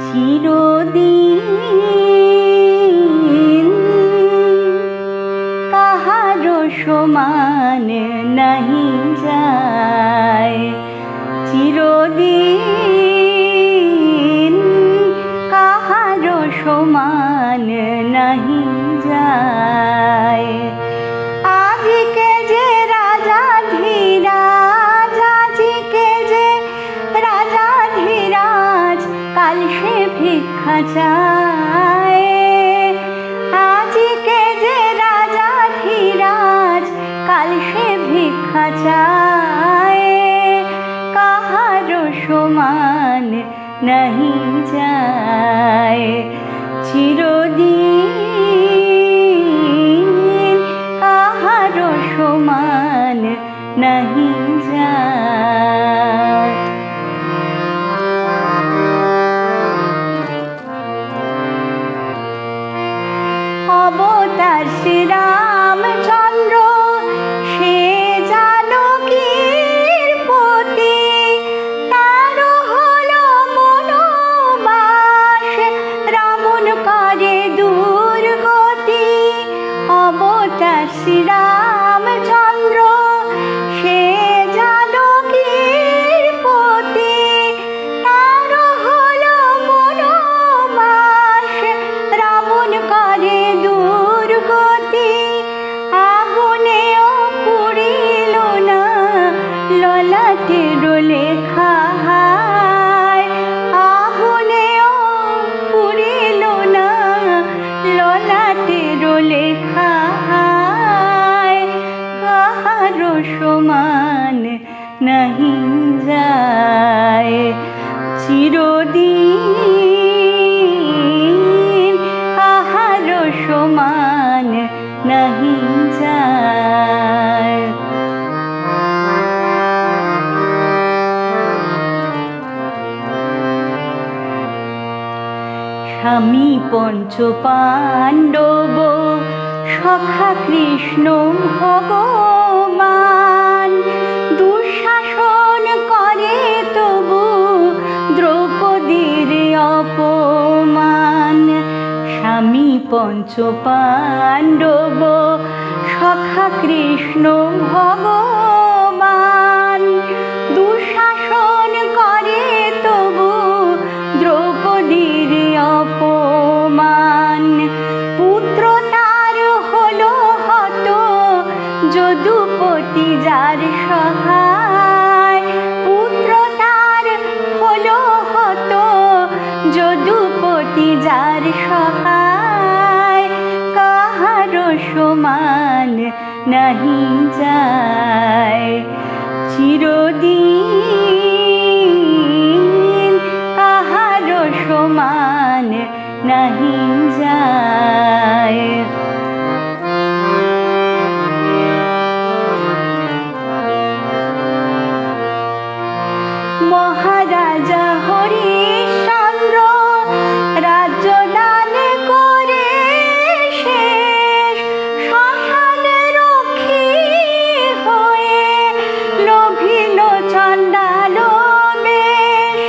চিরদিন কাহারো সমান নাহি যায়, চিরদিন কাহারো সমান নাহি যায়। আজকে যে রাজা ধীরাজ, আজকে যে রাজা ধীরাজ, কাল সে ভিক্ষা চায়। আজকে যে রাজা ধীরাজ, কাল সে ভিক্ষা চায়। কাহারো সমান নাহি যায়, চিরদিন কাহারো সমান নাহি যায়। অবতার শ্রীরামচন্দ্র সে জানকীর পতি, তার হলো বনবাস, রাবণ করে দুর্গতি। অবতার শ্রীরামচন্দ্র সে জানকীর পতি, তার হলো বনবাস, রাবণ করে দুর্গতি। আগুনেও পুড়িল না ললাটের লেখা, আগুনেও পুড়িল না ললাটের লেখা। কাহারো সমান নাহি যায়, চিরদিন কাহারো সমান নাহি যায়। স্বামী পঞ্চ পাণ্ডব সখা কৃষ্ণ ভগবান, দুঃশাসন করে তবু দ্রৌপদীর অপমান। স্বামী পঞ্চ পাণ্ডব সখা কৃষ্ণ ভগবান, দুঃশাসন করে তবু দ্রৌপদীর অপমান। পুত্র তার হলো হত যদুপতি যার সহায়, পুত্র তার হলো হত যদুপতি যার সহায়। কাহারো সমান নাহি যায়, চিরদিন কাহারো সমান নাহি যায়। মহারাজা হরিশ্চন্দ্র রাজ্য দান করে শেষ, শ্মশানে রক্ষী হয়ে লোভিল চণ্ডাল বেশ।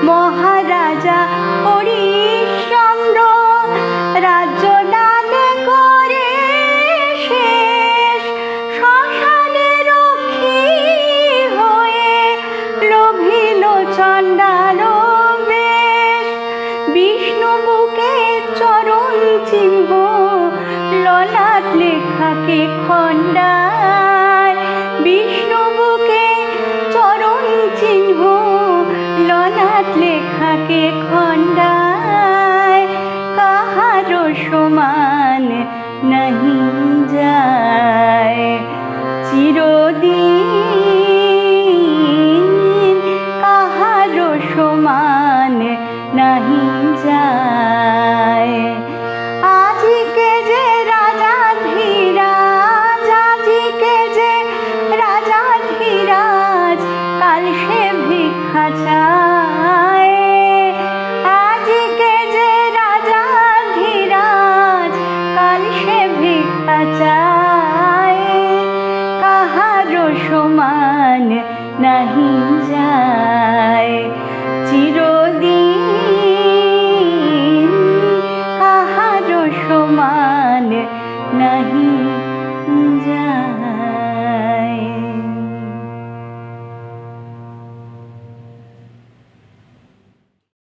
মহারাজা হরিশ্চন্দ্র রাজ্য দান করে শেষ, শ্মশানে রক্ষী হয়ে লোভিল চণ্ডাল বেশ। বিষ্ণু বুকে চরণ চিহ্ন ললাট লেখাকে খণ্ডায়, বিষ্ণু বুকে চরণ চিহ্ন ললাট লেখাকে খণ্ডায়। কাহারো সমান নাহি যায়, চিরদিন কাহারো সমান নাহি যায়। আজকে যে রাজা ধীরাজ, আজকে যে রাজা ধীরাজ, কাল সে ভিক্ষা চায়। আজকে যে রাজা ধীরাজ, কাল সে ভিক্ষা চায়। কাহারো সমান নাহি যায়। চিরদিন কাহারো সমান নাহি যায়।